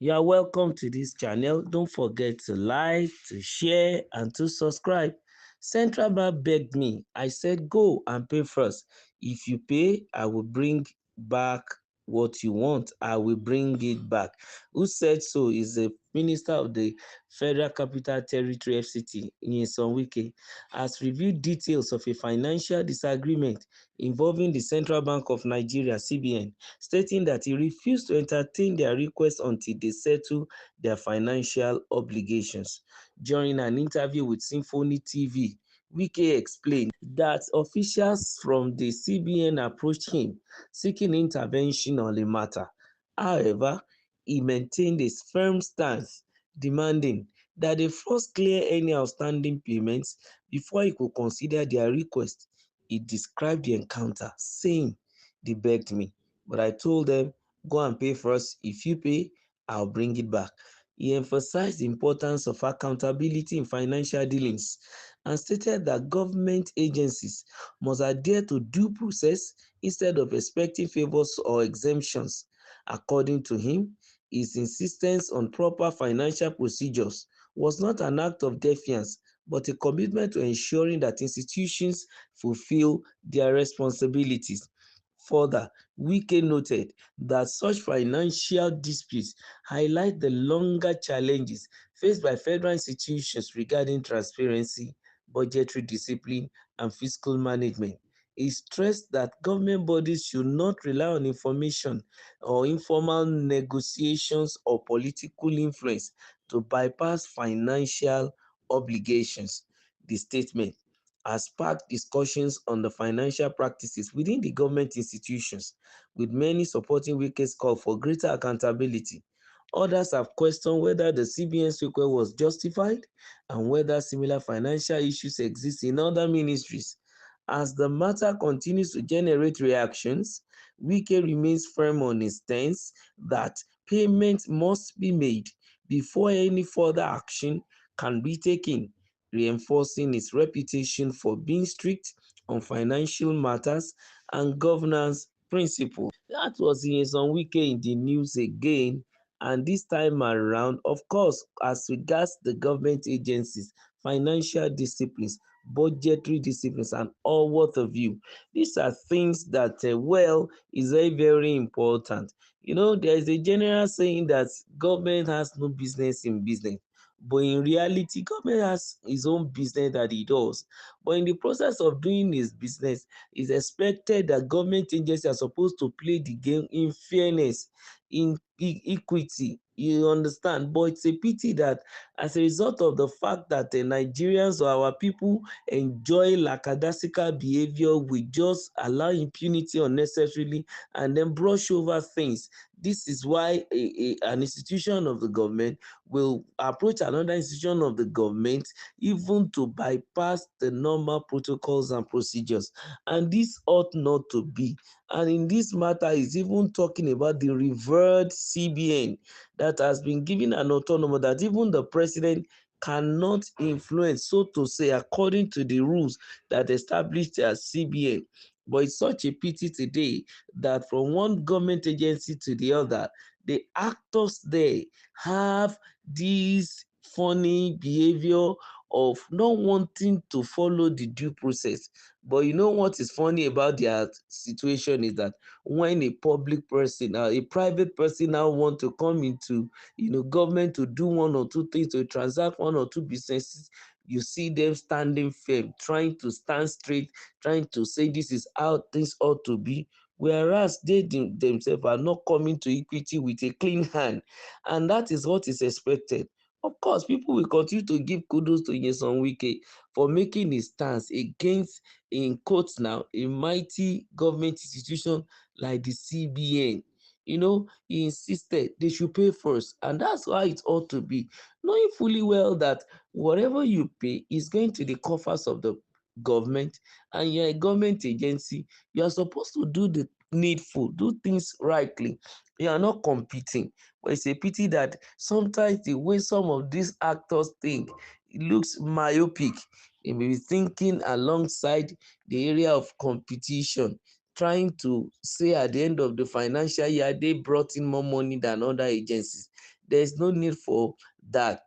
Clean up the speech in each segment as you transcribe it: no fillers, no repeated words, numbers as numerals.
You are welcome to this channel. Don't forget to like, to share, and to subscribe. Central Bank begged me. I said, go and pay first. If you pay, I will bring back what you want. I will bring it back. Who said so is the Minister of the Federal Capital Territory FCT, Nyesom Wike, has reviewed details of a financial disagreement involving the Central Bank of Nigeria, CBN, stating that he refused to entertain their request until they settle their financial obligations. During an interview with Symphony TV, Wike explained that officials from the CBN approached him seeking intervention on the matter. However, he maintained his firm stance, demanding that they first clear any outstanding payments before he could consider their request. He described the encounter, saying, "They begged me, but I told them, go and pay first. If you pay, I'll bring it back." He emphasized the importance of accountability in financial dealings and stated that government agencies must adhere to due process instead of expecting favors or exemptions. According to him, his insistence on proper financial procedures was not an act of defiance, but a commitment to ensuring that institutions fulfill their responsibilities. Further, Wike noted that such financial disputes highlight the longer challenges faced by federal institutions regarding transparency, budgetary discipline, and fiscal management. He stressed that government bodies should not rely on information or informal negotiations or political influence to bypass financial obligations. The statement has sparked discussions on the financial practices within the government institutions, with many supporting Wike's call for greater accountability. Others have questioned whether the CBN's request was justified and whether similar financial issues exist in other ministries. As the matter continues to generate reactions, Wike remains firm on his stance that payment must be made before any further action can be taken, reinforcing its reputation for being strict on financial matters and governance principles. That was Nyesom Wike in the news again. And this time around, of course, as regards the government agencies, financial disciplines, budgetary disciplines, and all what of you, these are things that, well, is very, very important. You know, there is a general saying that government has no business in business. But in reality, government has his own business that he does. But in the process of doing his business, it's expected that government agencies are supposed to play the game in fairness, in equity. You understand? But it's a pity that as a result of the fact that the Nigerians or our people enjoy lackadaisical behavior, we just allow impunity unnecessarily and then brush over things. This is why an institution of the government will approach another institution of the government even to bypass the normal protocols and procedures. And this ought not to be. And in this matter, is even talking about the revered CBN that has been given an autonomy that even the president cannot influence, so to say, according to the rules that established as CBN. But it's such a pity today that from one government agency to the other, the actors there have this funny behavior of not wanting to follow the due process. But you know what is funny about their situation is that when a public person, a private person now want to come into, government to do one or two things, to transact one or two businesses, you see them standing firm, trying to stand straight, trying to say this is how things ought to be, whereas they themselves are not coming to equity with a clean hand. And that is what is expected. Of course, people will continue to give kudos to Nyesom Wike for making his stance against, in quotes now, a mighty government institution like the CBN. He insisted they should pay first, and that's how it ought to be, knowing fully well that whatever you pay is going to the coffers of the government, and you're a government agency. You are supposed to do the needful, do things rightly. You are not competing. But it's a pity that sometimes the way some of these actors think, it looks myopic. They may be thinking alongside the area of competition, trying to say at the end of the financial year they brought in more money than other agencies. There's no need for that.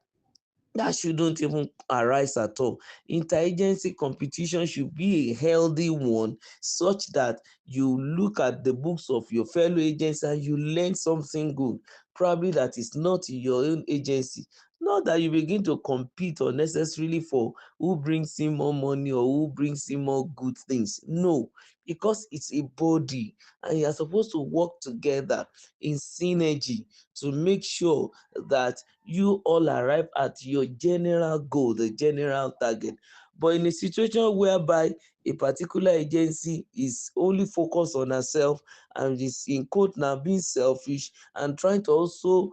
That shouldn't even arise at all. Interagency competition should be a healthy one, such that you look at the books of your fellow agents and you learn something good, probably that is not in your own agency. Not that you begin to compete unnecessarily for who brings in more money or who brings in more good things. No, because it's a body and you are supposed to work together in synergy to make sure that you all arrive at your general goal, the general target. But in a situation whereby a particular agency is only focused on herself and is in quote now being selfish and trying to also,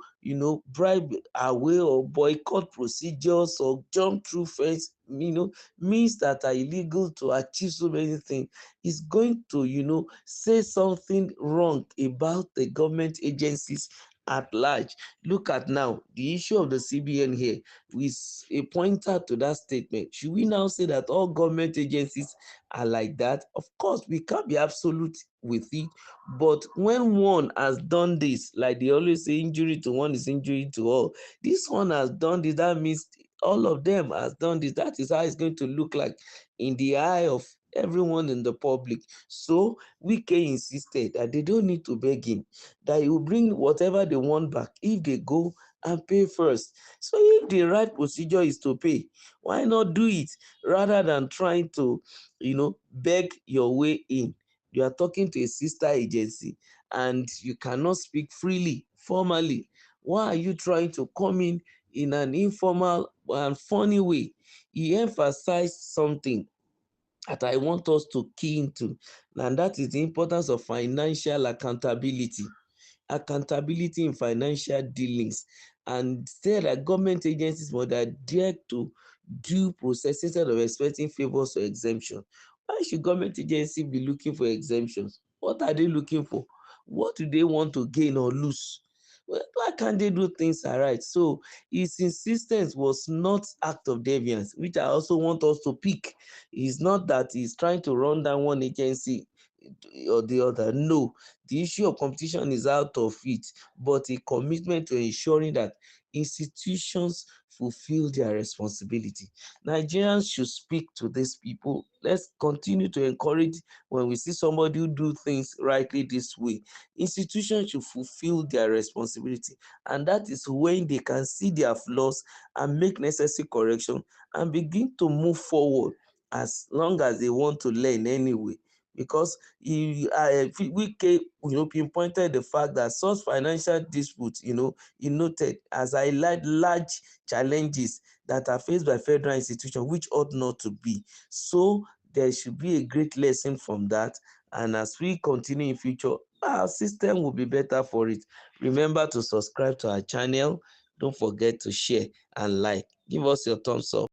bribe her way or boycott procedures or jump through fence, means that are illegal to achieve so many things, is going to, say something wrong about the government agencies at large. Look at now the issue of the CBN here with a pointer to that statement. Should we now say that all government agencies are like that? Of course, we can't be absolute with it. But when one has done this, like they always say, injury to one is injury to all. This one has done this. That means all of them has done this. That is how it's going to look like in the eye of everyone in the public. So Wike insisted that they don't need to beg him, that he will bring whatever they want back if they go and pay first. So if the right procedure is to pay, why not do it rather than trying to, beg your way in? You are talking to a sister agency and you cannot speak freely, formally. Why are you trying to come in an informal and funny way? He emphasized something that I want us to key into, and that is the importance of financial accountability. Accountability in financial dealings, and say that government agencies must adhere to due process instead of expecting favors or exemption. Why should government agency be looking for exemptions? What are they looking for? What do they want to gain or lose? Well, why can't they do things right? So his insistence was not act of deviance, which I also want us to pick. It's not that he's trying to run down one agency or the other. No, the issue of competition is out of it, but a commitment to ensuring that institutions fulfill their responsibility. Nigerians should speak to these people. Let's continue to encourage when we see somebody who do things rightly this way. Institutions should fulfill their responsibility, and that is when they can see their flaws and make necessary correction and begin to move forward as long as they want to learn anyway. Because Wike, pinpointed the fact that such financial disputes, he noted as highlight large challenges that are faced by federal institutions, which ought not to be. So there should be a great lesson from that. And as we continue in future, our system will be better for it. Remember to subscribe to our channel. Don't forget to share and like. Give us your thumbs up.